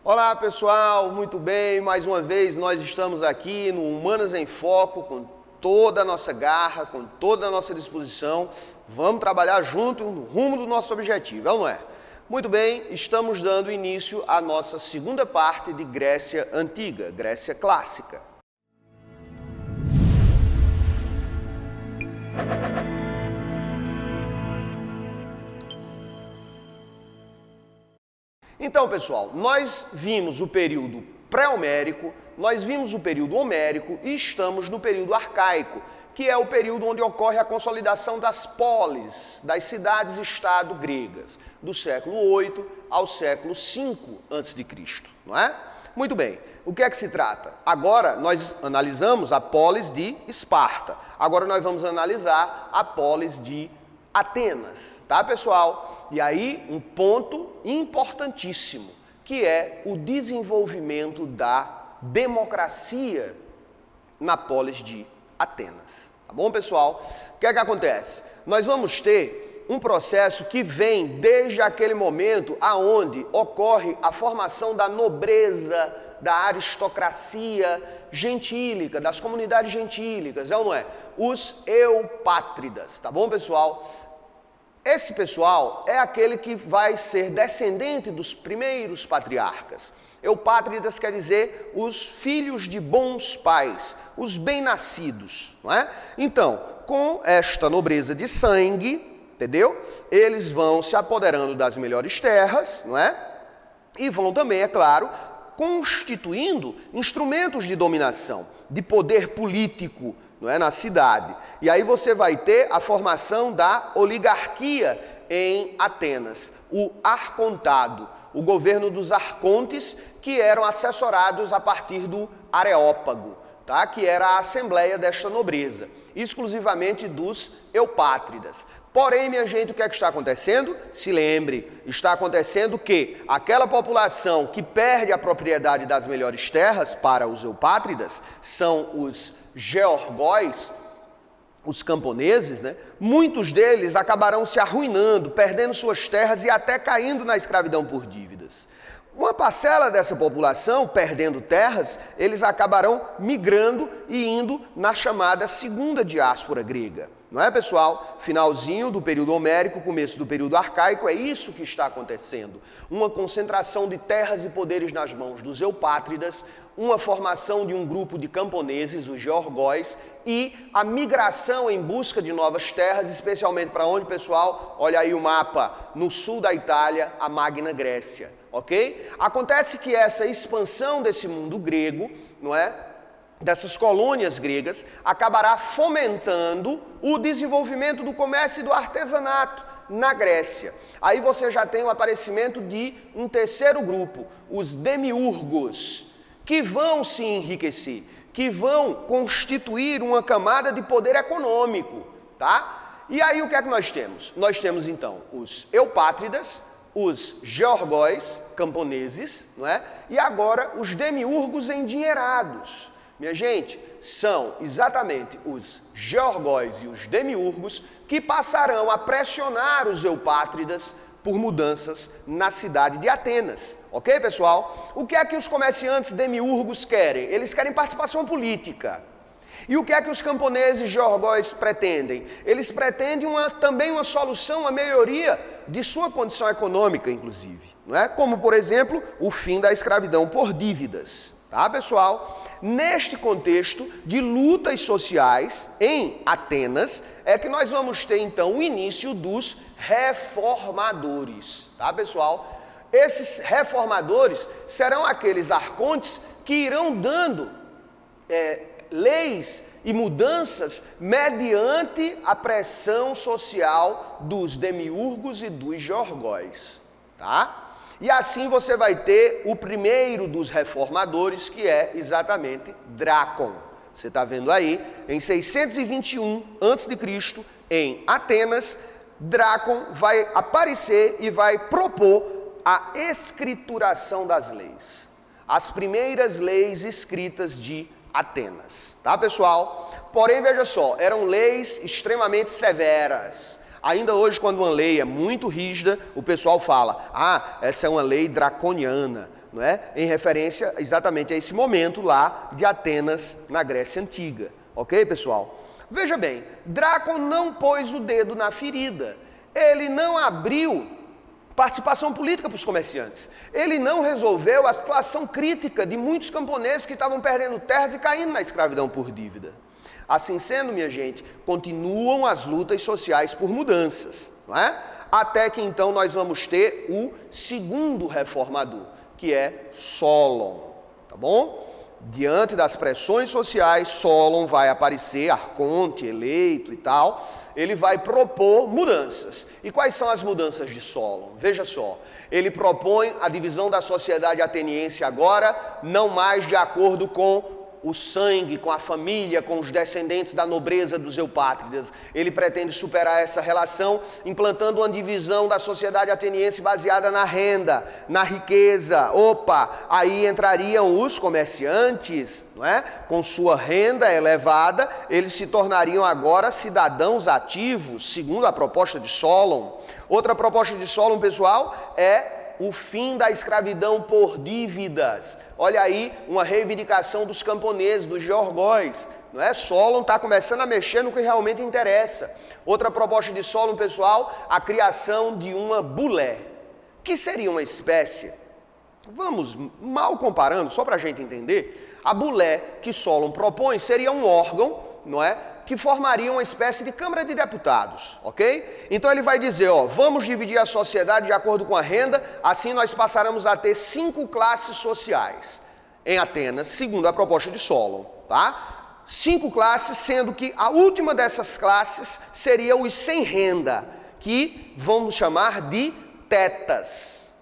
Olá pessoal, muito bem, mais uma vez nós estamos aqui no Humanas em Foco com toda a nossa garra, com toda a nossa disposição. Vamos trabalhar junto no rumo do nosso objetivo, é ou não é? Muito bem, estamos dando início à nossa segunda parte de Grécia Antiga, Grécia Clássica. Então, pessoal, nós vimos o período pré-homérico, nós vimos o período homérico e estamos no período arcaico, que é o período onde ocorre a consolidação das polis, das cidades-estado gregas, do século 8 ao século 5 a.C., não é? Muito bem, o que é que se trata? Agora nós analisamos a polis de Esparta, agora nós vamos analisar a polis de Atenas, tá, pessoal? E aí, um ponto importantíssimo, que é o desenvolvimento da democracia na polis de Atenas. Tá bom, pessoal? O que é que acontece? Nós vamos ter um processo que vem desde aquele momento aonde ocorre a formação da nobreza, da aristocracia gentílica, das comunidades gentílicas, é ou não é? Os eupátridas, tá bom, pessoal? Esse pessoal é aquele que vai ser descendente dos primeiros patriarcas. Eupátridas quer dizer os filhos de bons pais, os bem-nascidos, não é? Então, com esta nobreza de sangue, entendeu? Eles vão se apoderando das melhores terras, não é? E vão também, é claro, constituindo instrumentos de dominação, de poder político, não é, na cidade. E aí você vai ter a formação da oligarquia em Atenas, o arcontado, o governo dos arcontes, que eram assessorados a partir do Areópago, tá? Que era a assembleia desta nobreza, exclusivamente dos eupátridas. Porém, minha gente, o que é que está acontecendo? Se lembre, está acontecendo que aquela população que perde a propriedade das melhores terras para os eupátridas, são os georgóis, os camponeses, né? Muitos deles acabarão se arruinando, perdendo suas terras e até caindo na escravidão por dívidas. Uma parcela dessa população, perdendo terras, eles acabarão migrando e indo na chamada segunda diáspora grega. Não é, pessoal? Finalzinho do período homérico, começo do período arcaico, é isso que está acontecendo. Uma concentração de terras e poderes nas mãos dos eupátridas, uma formação de um grupo de camponeses, os georgóis, e a migração em busca de novas terras, especialmente para onde, pessoal? Olha aí o mapa, no sul da Itália, a Magna Grécia, ok? Acontece que essa expansão desse mundo grego, não é? Dessas colônias gregas, acabará fomentando o desenvolvimento do comércio e do artesanato na Grécia. Aí você já tem o aparecimento de um terceiro grupo, os demiurgos, que vão se enriquecer, que vão constituir uma camada de poder econômico, tá? E aí o que é que nós temos? Nós temos então os eupátridas, os georgóis, camponeses, não é? E agora os demiurgos endinheirados. Minha gente, são exatamente os georgóis e os demiurgos que passarão a pressionar os eupátridas por mudanças na cidade de Atenas. Ok, pessoal? O que é que os comerciantes demiurgos querem? Eles querem participação política. E o que é que os camponeses georgóis pretendem? Eles pretendem também uma solução, uma melhoria de sua condição econômica, inclusive. Não é? Como, por exemplo, o fim da escravidão por dívidas. Tá, pessoal? Neste contexto de lutas sociais em Atenas, é que nós vamos ter então o início dos reformadores, tá, pessoal? Esses reformadores serão aqueles arcontes que irão dando leis e mudanças mediante a pressão social dos demiurgos e dos georgóis, tá? E assim você vai ter o primeiro dos reformadores, que é exatamente Drácon. Você está vendo aí, em 621 a.C., em Atenas, Drácon vai aparecer e vai propor a escrituração das leis. As primeiras leis escritas de Atenas, tá, pessoal? Porém, veja só, eram leis extremamente severas. Ainda hoje, quando uma lei é muito rígida, o pessoal fala, essa é uma lei draconiana, não é? Em referência exatamente a esse momento lá de Atenas, na Grécia Antiga. Ok, pessoal? Veja bem, Drácon não pôs o dedo na ferida. Ele não abriu participação política para os comerciantes. Ele não resolveu a situação crítica de muitos camponeses que estavam perdendo terras e caindo na escravidão por dívida. Assim sendo, minha gente, continuam as lutas sociais por mudanças, não é? Até que então nós vamos ter o segundo reformador, que é Solon, tá bom? Diante das pressões sociais, Solon vai aparecer, arconte, eleito e tal, ele vai propor mudanças. E quais são as mudanças de Solon? Veja só, ele propõe a divisão da sociedade ateniense agora, não mais de acordo com o sangue, com a família, com os descendentes da nobreza dos eupátridas. Ele pretende superar essa relação, implantando uma divisão da sociedade ateniense baseada na renda, na riqueza. Aí entrariam os comerciantes, não é? Com sua renda elevada, eles se tornariam agora cidadãos ativos, segundo a proposta de Solon. Outra proposta de Solon, pessoal, é o fim da escravidão por dívidas. Olha aí, uma reivindicação dos camponeses, dos georgóis, não é? Solon está começando a mexer no que realmente interessa. Outra proposta de Solon, pessoal, a criação de uma bulé, que seria uma espécie, vamos mal comparando, só para a gente entender, a bulé que Solon propõe seria um órgão, não é? Que formaria uma espécie de Câmara de Deputados, ok? Então ele vai dizer, vamos dividir a sociedade de acordo com a renda, assim nós passaremos a ter 5 classes sociais em Atenas, segundo a proposta de Solon, tá? 5 classes, sendo que a última dessas classes seria os sem renda, que vamos chamar de tetas.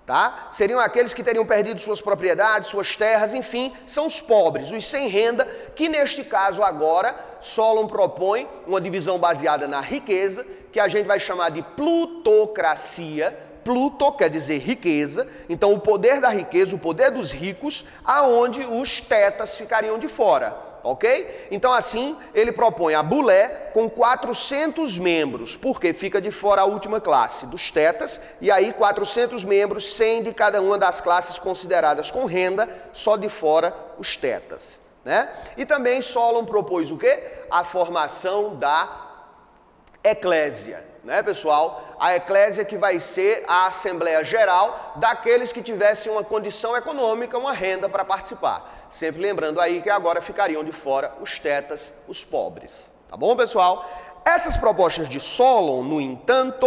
Tá? Seriam aqueles que teriam perdido suas propriedades, suas terras, enfim, são os pobres, os sem renda, que neste caso agora, Solon propõe uma divisão baseada na riqueza, que a gente vai chamar de plutocracia. Pluto quer dizer riqueza, então o poder da riqueza, o poder dos ricos, aonde os tetas ficariam de fora. Ok? Então assim, ele propõe a bulé com 400 membros, porque fica de fora a última classe dos tetas, e aí 400 membros, 100 de cada uma das classes consideradas com renda, só de fora os tetas, né? E também Solon propôs o quê? A formação da eclésia, né, pessoal? A eclésia que vai ser a Assembleia Geral daqueles que tivessem uma condição econômica, uma renda para participar. Sempre lembrando aí que agora ficariam de fora os tetas, os pobres. Tá bom, pessoal? Essas propostas de Solon, no entanto,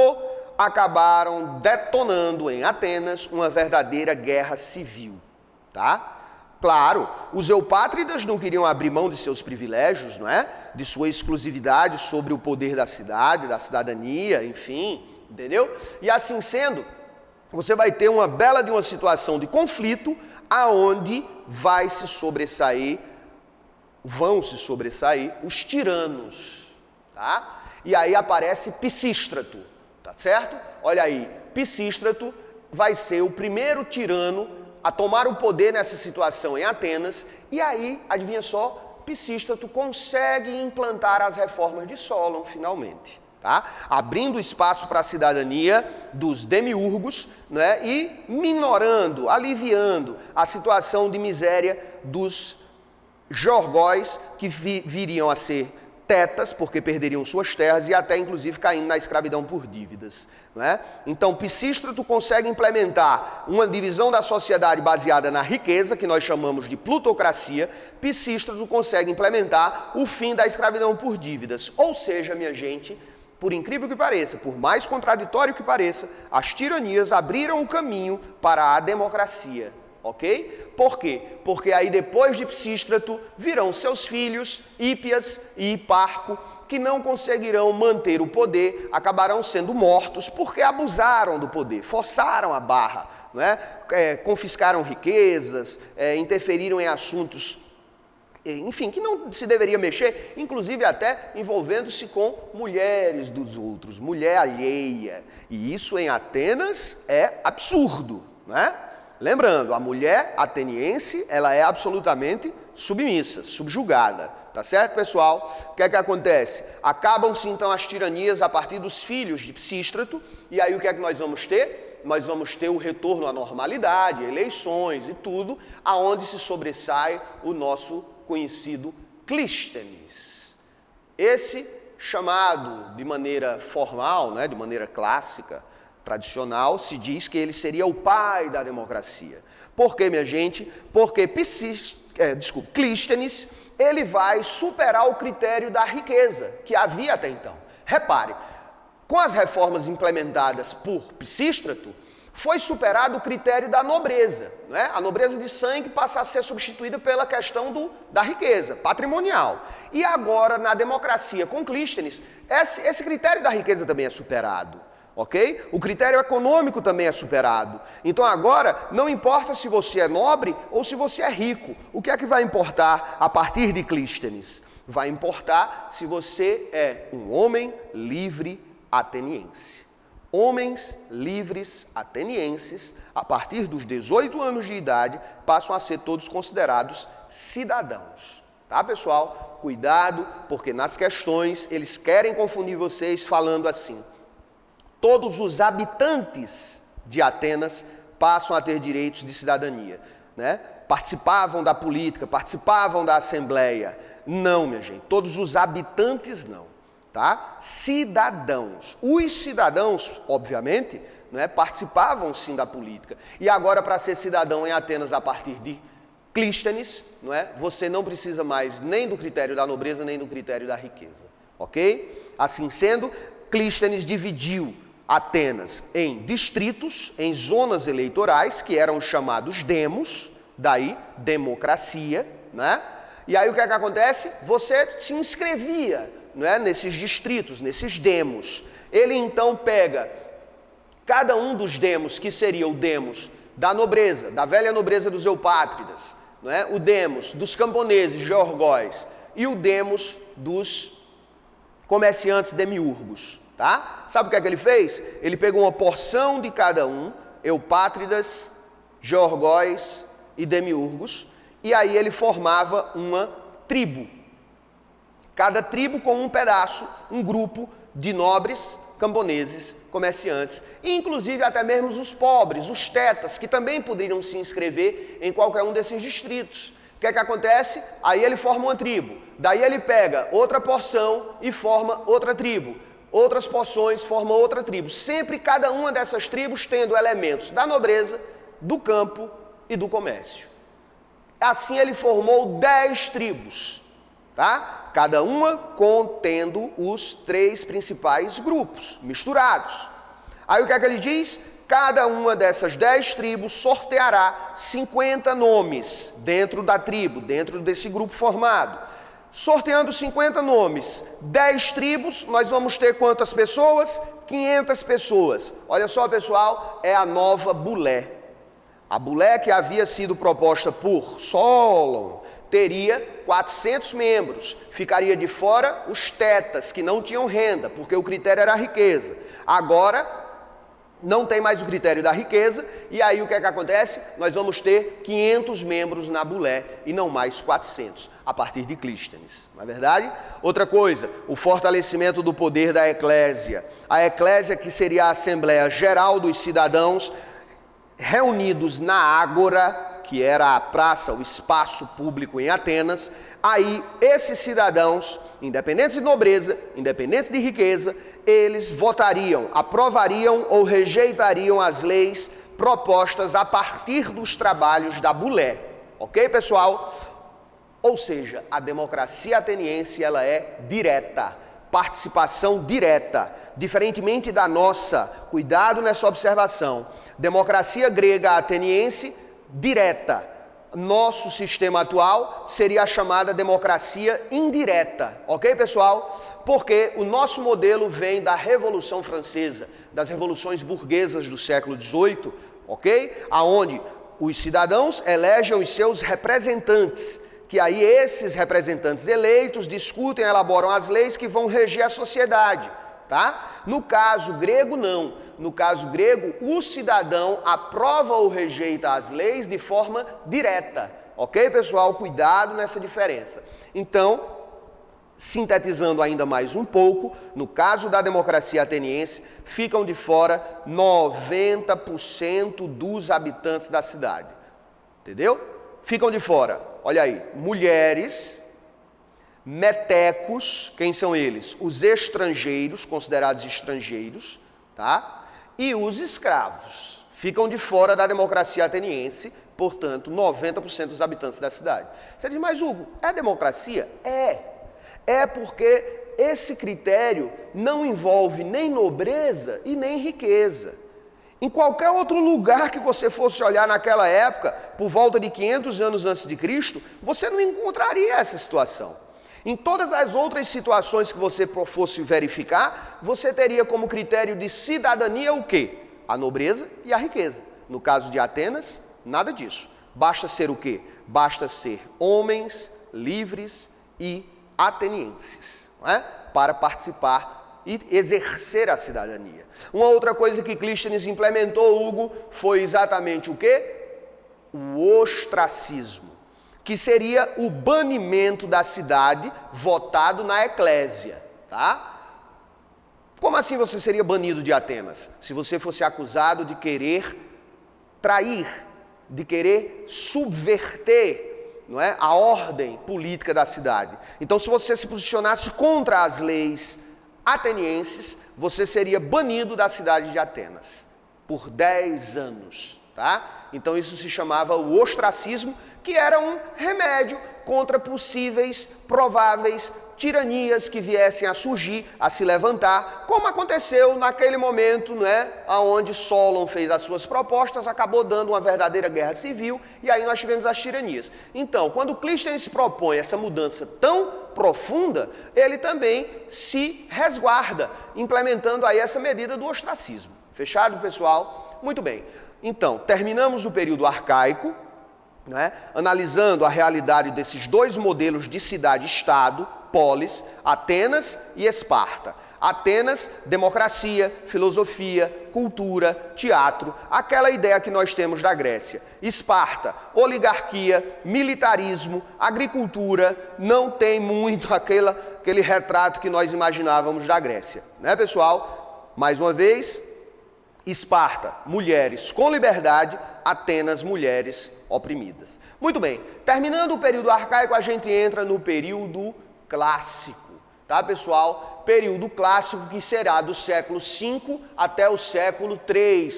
acabaram detonando em Atenas uma verdadeira guerra civil, tá? Claro, os eupátridas não queriam abrir mão de seus privilégios, não é? De sua exclusividade sobre o poder da cidade, da cidadania, enfim, entendeu? E assim sendo, você vai ter uma bela de uma situação de conflito, aonde vão se sobressair os tiranos, tá? E aí aparece Pisístrato, tá certo? Olha aí, Pisístrato vai ser o primeiro tirano a tomar o poder nessa situação em Atenas, e aí, adivinha só, Pisístrato consegue implantar as reformas de Solon finalmente, tá? Abrindo espaço para a cidadania dos demiurgos, né? E minorando, aliviando a situação de miséria dos georgóis, que viriam a ser tetas, porque perderiam suas terras e até inclusive caindo na escravidão por dívidas, não é? Então Pisístrato consegue implementar uma divisão da sociedade baseada na riqueza, que nós chamamos de plutocracia. Pisístrato consegue implementar o fim da escravidão por dívidas. Ou seja, minha gente, por incrível que pareça, por mais contraditório que pareça, as tiranias abriram o caminho para a democracia. Ok? Por quê? Porque aí depois de Pisístrato virão seus filhos, Hípias e Hiparco, que não conseguirão manter o poder, acabarão sendo mortos porque abusaram do poder, forçaram a barra, não é? Confiscaram riquezas, interferiram em assuntos enfim, que não se deveria mexer, inclusive até envolvendo-se com mulheres dos outros, mulher alheia. E isso em Atenas é absurdo, não é? Lembrando, a mulher ateniense, ela é absolutamente submissa, subjugada, tá certo, pessoal? O que é que acontece? Acabam-se então as tiranias a partir dos filhos de Pisístrato, e aí o que é que nós vamos ter? Nós vamos ter o retorno à normalidade, eleições e tudo, aonde se sobressai o nosso conhecido Clístenes. Esse chamado de maneira formal, né, de maneira clássica, tradicional, se diz que ele seria o pai da democracia. Por quê, minha gente? Porque Clístenes, ele vai superar o critério da riqueza que havia até então. Repare, com as reformas implementadas por Pisístrato, foi superado o critério da nobreza, né? A nobreza de sangue passa a ser substituída pela questão da riqueza patrimonial. E agora, na democracia com Clístenes, esse critério da riqueza também é superado, ok? O critério econômico também é superado. Então agora, não importa se você é nobre ou se você é rico. O que é que vai importar a partir de Clístenes? Vai importar se você é um homem livre ateniense. Homens livres atenienses, a partir dos 18 anos de idade, passam a ser todos considerados cidadãos. Tá, pessoal? Cuidado, porque nas questões eles querem confundir vocês falando assim: todos os habitantes de Atenas passam a ter direitos de cidadania, né? Participavam da política, participavam da assembleia. Não, minha gente, todos os habitantes não. Tá? Cidadãos. Os cidadãos, obviamente, né, participavam sim da política. E agora, para ser cidadão em Atenas a partir de Clístenes, não é? Você não precisa mais nem do critério da nobreza, nem do critério da riqueza. Ok? Assim sendo, Clístenes dividiu Atenas em distritos, em zonas eleitorais, que eram chamados demos, daí democracia, né? E aí o que é que acontece? Você se inscrevia, não é, nesses distritos, nesses demos. Ele então pega cada um dos demos, que seria o demos da nobreza, da velha nobreza dos eupátridas, não é? O demos dos camponeses, georgóis, e o demos dos comerciantes demiurgos. Tá? Sabe o que é que ele fez? Ele pegou uma porção de cada um, eupátridas, georgóis e demiurgos, e aí ele formava uma tribo. Cada tribo com um pedaço, um grupo de nobres, camponeses, comerciantes, e inclusive até mesmo os pobres, os tetas, que também poderiam se inscrever em qualquer um desses distritos. O que é que acontece? Aí ele forma uma tribo, daí ele pega outra porção e forma outra tribo, outras porções formam outra tribo, sempre cada uma dessas tribos tendo elementos da nobreza, do campo e do comércio. Assim ele formou 10 tribos, tá? Cada uma contendo os 3 principais grupos, misturados. Aí o que é que ele diz? Cada uma dessas 10 tribos sorteará 50 nomes dentro da tribo, dentro desse grupo formado. Sorteando 50 nomes, 10 tribos, nós vamos ter quantas pessoas? 500 pessoas. Olha só, pessoal, é a nova Bulé. A Bulé que havia sido proposta por Solon teria 400 membros. Ficaria de fora os tetas, que não tinham renda, porque o critério era a riqueza. Agora, não tem mais o critério da riqueza, e aí o que é que acontece? Nós vamos ter 500 membros na Bulé e não mais 400, a partir de Clístenes, não é verdade? Outra coisa, o fortalecimento do poder da eclésia. A eclésia, que seria a Assembleia Geral dos Cidadãos, reunidos na Ágora, que era a praça, o espaço público em Atenas. Aí esses cidadãos, independentes de nobreza, independentes de riqueza, eles votariam, aprovariam ou rejeitariam as leis propostas a partir dos trabalhos da Bulé. Ok, pessoal? Ou seja, a democracia ateniense, ela é direta, participação direta, diferentemente da nossa. Cuidado nessa observação. Democracia grega ateniense, direta. Nosso sistema atual seria a chamada democracia indireta, ok, pessoal? Porque o nosso modelo vem da Revolução Francesa, das revoluções burguesas do século XVIII, ok? Aonde os cidadãos elegem os seus representantes, que aí esses representantes eleitos discutem, elaboram as leis que vão reger a sociedade, tá? No caso grego, não. No caso grego, o cidadão aprova ou rejeita as leis de forma direta. Ok, pessoal? Cuidado nessa diferença. Então, sintetizando ainda mais um pouco, no caso da democracia ateniense, ficam de fora 90% dos habitantes da cidade. Entendeu? Ficam de fora, olha aí, mulheres, metecos, quem são eles? Os estrangeiros, considerados estrangeiros, tá? E os escravos. Ficam de fora da democracia ateniense, portanto, 90% dos habitantes da cidade. Você diz, mas Hugo, é democracia? É porque esse critério não envolve nem nobreza e nem riqueza. Em qualquer outro lugar que você fosse olhar naquela época, por volta de 500 anos antes de Cristo, você não encontraria essa situação. Em todas as outras situações que você fosse verificar, você teria como critério de cidadania o quê? A nobreza e a riqueza. No caso de Atenas, nada disso. Basta ser o quê? Basta ser homens livres e atenienses, não é? Para participar e exercer a cidadania. Uma outra coisa que Clístenes implementou, Hugo, foi exatamente o quê? O ostracismo, que seria o banimento da cidade votado na eclésia, tá? Como assim você seria banido de Atenas? Se você fosse acusado de querer trair, de querer subverter, não é, a ordem política da cidade. Então, se você se posicionasse contra as leis atenienses, você seria banido da cidade de Atenas por 10 anos, tá? Então isso se chamava o ostracismo, que era um remédio contra possíveis, prováveis tiranias que viessem a surgir, a se levantar, como aconteceu naquele momento, né, onde Solon fez as suas propostas, acabou dando uma verdadeira guerra civil, e aí nós tivemos as tiranias. Então, quando Clístenes propõe essa mudança tão profunda, ele também se resguarda, implementando aí essa medida do ostracismo. Fechado, pessoal? Muito bem. Então, terminamos o período arcaico, né, analisando a realidade desses dois modelos de cidade-estado, polis, Atenas e Esparta. Atenas, democracia, filosofia, cultura, teatro, aquela ideia que nós temos da Grécia. Esparta, oligarquia, militarismo, agricultura, não tem muito aquele retrato que nós imaginávamos da Grécia. Né, pessoal? Mais uma vez, Esparta, mulheres com liberdade, Atenas, mulheres oprimidas. Muito bem, terminando o período arcaico, a gente entra no período clássico, tá, pessoal? Período clássico que será do século V até o século III,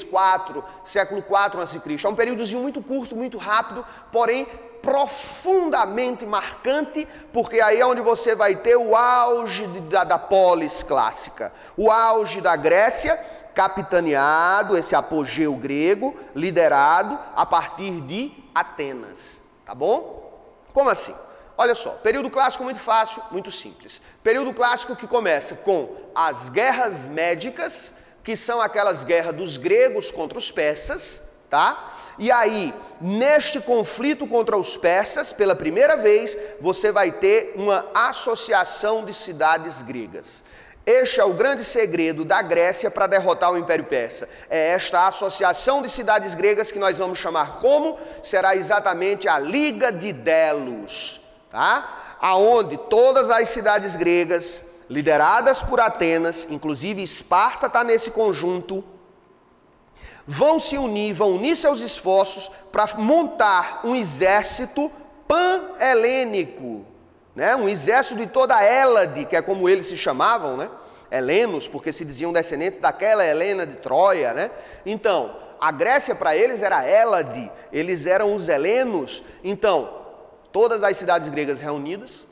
século IV a.C. É um períodozinho muito curto, muito rápido, porém profundamente marcante, porque aí é onde você vai ter o auge da polis clássica, o auge da Grécia, capitaneado, esse apogeu grego, liderado a partir de Atenas, tá bom? Como assim? Olha só, período clássico muito fácil, muito simples. Período clássico que começa com as guerras médicas, que são aquelas guerras dos gregos contra os persas, tá? E aí, neste conflito contra os persas, pela primeira vez, você vai ter uma associação de cidades gregas. Este é o grande segredo da Grécia para derrotar o Império Persa. É esta associação de cidades gregas que nós vamos chamar como? Será exatamente a Liga de Delos, tá? Aonde todas as cidades gregas, lideradas por Atenas, inclusive Esparta está nesse conjunto, vão unir seus esforços para montar um exército pan-helênico, né? Um exército de toda a Hélade, que é como eles se chamavam, né? Helenos, porque se diziam descendentes daquela Helena de Troia, né? Então, a Grécia para eles era Hélade, eles eram os helenos. Então, todas as cidades gregas reunidas,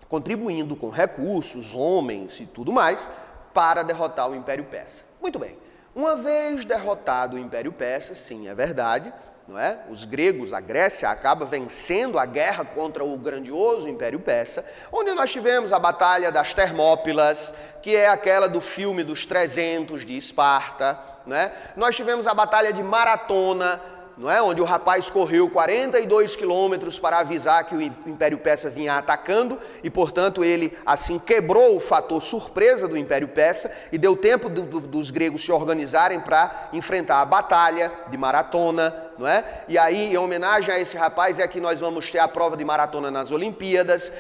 contribuindo com recursos, homens e tudo mais, para derrotar o Império Persa. Muito bem, uma vez derrotado o Império Persa, sim, é verdade, não é? Os gregos, a Grécia, acaba vencendo a guerra contra o grandioso Império Persa, onde nós tivemos a Batalha das Termópilas, que é aquela do filme dos 300 de Esparta, né? Nós tivemos a Batalha de Maratona, não é? Onde o rapaz correu 42 quilômetros para avisar que o Império Persa vinha atacando e, portanto, ele assim quebrou o fator surpresa do Império Persa e deu tempo dos gregos se organizarem para enfrentar a batalha de maratona, não é? E aí, em homenagem a esse rapaz, é que nós vamos ter a prova de maratona nas Olimpíadas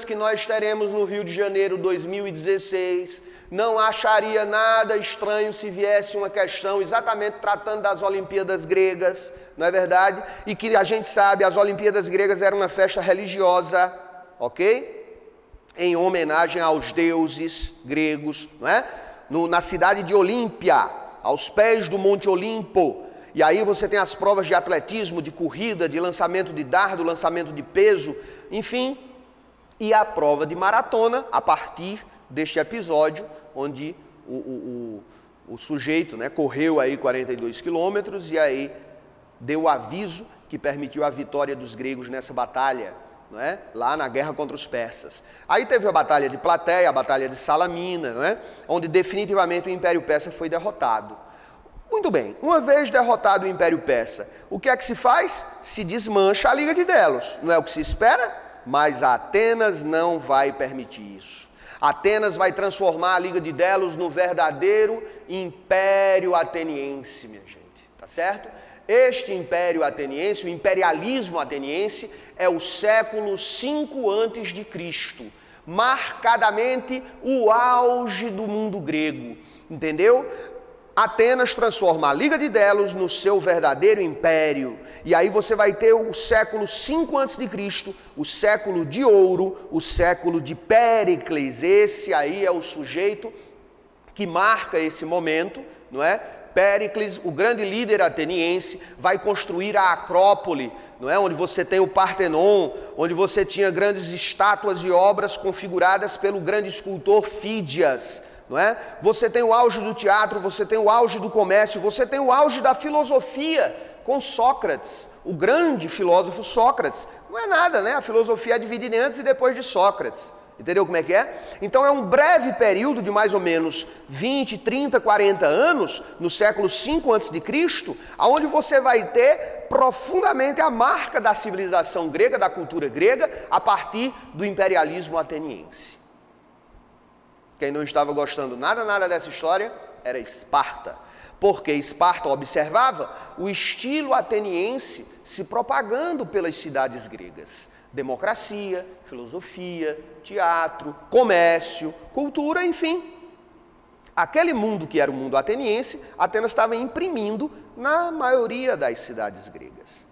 que nós teremos no Rio de Janeiro 2016. Não acharia nada estranho se viesse uma questão exatamente tratando das Olimpíadas gregas, não é verdade? E que a gente sabe, as Olimpíadas gregas eram uma festa religiosa, ok? Em homenagem aos deuses gregos, não é? Na cidade de Olímpia, aos pés do Monte Olimpo. E aí você tem as provas de atletismo, de corrida, de lançamento de dardo, lançamento de peso, enfim. E a prova de maratona, a partir deste episódio, onde o sujeito, né, correu aí 42 quilômetros e aí deu o aviso que permitiu a vitória dos gregos nessa batalha, não é? Lá na guerra contra os persas. Aí teve a batalha de Plateia, a batalha de Salamina, não é? Onde definitivamente o Império Persa foi derrotado. Muito bem, uma vez derrotado o Império Persa, o que é que se faz? Se desmancha a Liga de Delos, não é o que se espera? Mas Atenas não vai permitir isso. Atenas vai transformar a Liga de Delos no verdadeiro Império Ateniense, minha gente, tá certo? Este Império Ateniense, o imperialismo ateniense, é o século V a.C., marcadamente o auge do mundo grego, entendeu? Atenas transforma a Liga de Delos no seu verdadeiro império. E aí você vai ter o século V a.C., o século de ouro, o século de Péricles. Esse aí é o sujeito que marca esse momento, não é? Péricles, o grande líder ateniense, vai construir a Acrópole, não é? Onde você tem o Partenon, onde você tinha grandes estátuas e obras configuradas pelo grande escultor Fídias. Não é? Você tem o auge do teatro, você tem o auge do comércio, você tem o auge da filosofia com Sócrates, o grande filósofo Sócrates. Não é nada, né? A filosofia é dividida em antes e depois de Sócrates. Entendeu como é que é? Então é um breve período de mais ou menos 20, 30, 40 anos, no século V a.C., onde você vai ter profundamente a marca da civilização grega, da cultura grega, a partir do imperialismo ateniense. Quem não estava gostando nada dessa história era Esparta, porque Esparta observava o estilo ateniense se propagando pelas cidades gregas. Democracia, filosofia, teatro, comércio, cultura, enfim. Aquele mundo que era o mundo ateniense, Atenas estava imprimindo na maioria das cidades gregas.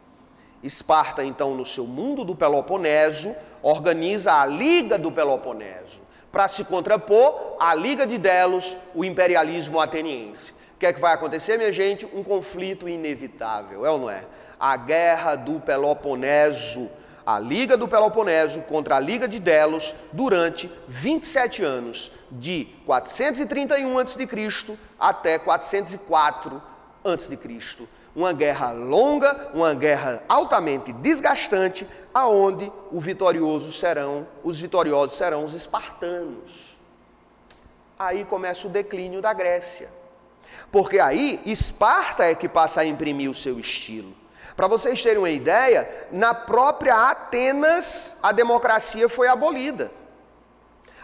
Esparta, então, no seu mundo do Peloponeso, organiza a Liga do Peloponeso, para se contrapor à Liga de Delos, o imperialismo ateniense. O que é que vai acontecer, minha gente? Um conflito inevitável, é ou não é? A Guerra do Peloponeso, a Liga do Peloponeso contra a Liga de Delos, durante 27 anos, de 431 a.C. até 404 a.C. Uma guerra longa, uma guerra altamente desgastante, aonde os vitoriosos serão os espartanos. Aí começa o declínio da Grécia. Porque aí Esparta é que passa a imprimir o seu estilo. Para vocês terem uma ideia, na própria Atenas a democracia foi abolida.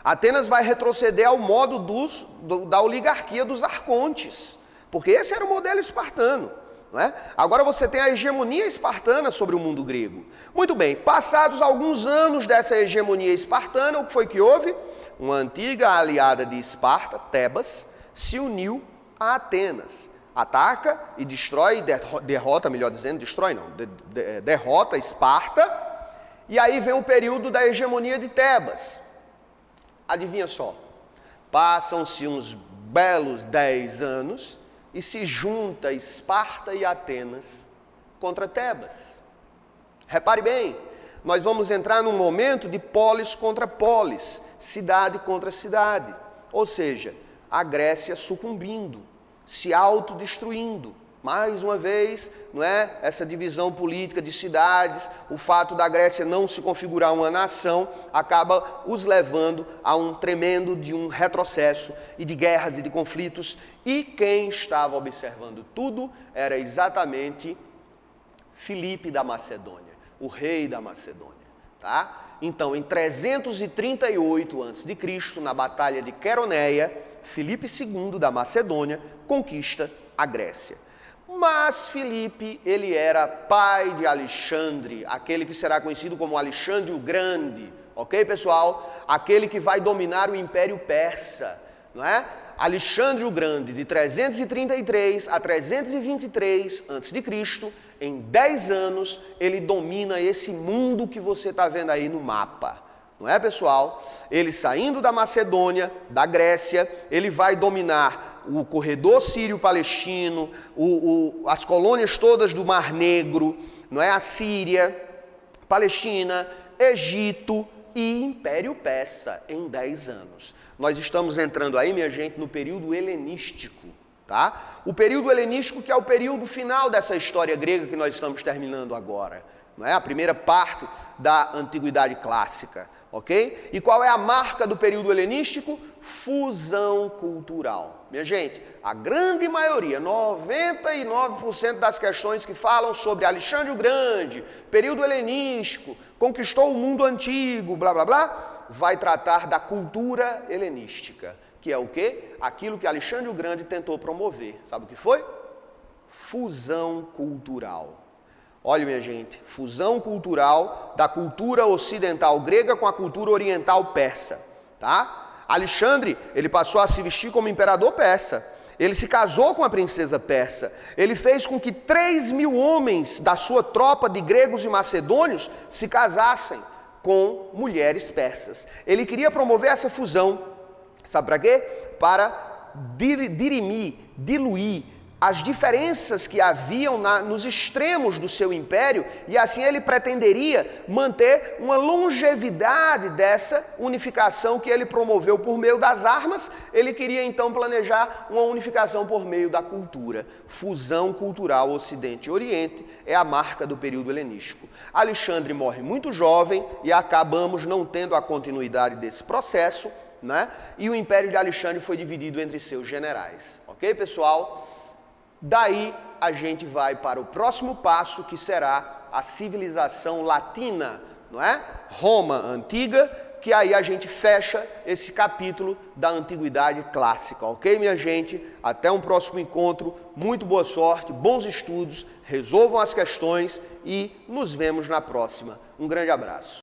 Atenas vai retroceder ao modo da oligarquia dos arcontes, porque esse era o modelo espartano. Não é? Agora você tem a hegemonia espartana sobre o mundo grego. Muito bem, passados alguns anos dessa hegemonia espartana, o que foi que houve? Uma antiga aliada de Esparta, Tebas, se uniu a Atenas. Ataca e destrói, derrota, melhor dizendo, destrói não, derrota Esparta, e aí vem o período da hegemonia de Tebas. Adivinha só, passam-se uns belos 10 anos, e se junta Esparta e Atenas contra Tebas. Repare bem, nós vamos entrar num momento de polis contra polis, cidade contra cidade. Ou seja, a Grécia sucumbindo, se autodestruindo. Mais uma vez, não é? Essa divisão política de cidades, o fato da Grécia não se configurar uma nação, acaba os levando a um tremendo de um retrocesso e de guerras e de conflitos. E quem estava observando tudo era exatamente Filipe da Macedônia, o rei da Macedônia. Tá? Então, em 338 a.C., na Batalha de Queroneia, Filipe II da Macedônia conquista a Grécia. Mas Filipe, ele era pai de Alexandre, aquele que será conhecido como Alexandre o Grande, ok, pessoal? Aquele que vai dominar o Império Persa, não é? Alexandre o Grande, de 333 a 323 a.C., em 10 anos, ele domina esse mundo que você está vendo aí no mapa. Não é, pessoal? Ele saindo da Macedônia, da Grécia, ele vai dominar o corredor sírio-palestino, as colônias todas do Mar Negro, não é? A Síria, Palestina, Egito e Império Persa em 10 anos. Nós estamos entrando aí, minha gente, no período helenístico. Tá? O período helenístico, que é o período final dessa história grega que nós estamos terminando agora, não é? A primeira parte da Antiguidade Clássica, ok? E qual é a marca do período helenístico? Fusão cultural. Minha gente, a grande maioria, 99% das questões que falam sobre Alexandre o Grande, período helenístico, conquistou o mundo antigo, blá blá blá, vai tratar da cultura helenística. Que é o quê? Aquilo que Alexandre o Grande tentou promover. Sabe o que foi? Fusão cultural. Olha, minha gente, fusão cultural da cultura ocidental grega com a cultura oriental persa. Tá? Alexandre, ele passou a se vestir como imperador persa. Ele se casou com a princesa persa. Ele fez com que 3.000 homens da sua tropa de gregos e macedônios se casassem com mulheres persas. Ele queria promover essa fusão. Sabe para quê? Para diluir as diferenças que haviam nos extremos do seu império, e assim ele pretenderia manter uma longevidade dessa unificação que ele promoveu por meio das armas. Ele queria então planejar uma unificação por meio da cultura. Fusão cultural Ocidente e Oriente é a marca do período helenístico. Alexandre morre muito jovem e acabamos não tendo a continuidade desse processo, né? E o Império de Alexandre foi dividido entre seus generais. Ok, pessoal? Daí a gente vai para o próximo passo, que será a civilização latina, não é? Roma antiga, que aí a gente fecha esse capítulo da Antiguidade Clássica. Ok, minha gente? Até um próximo encontro. Muito boa sorte, bons estudos, resolvam as questões e nos vemos na próxima. Um grande abraço.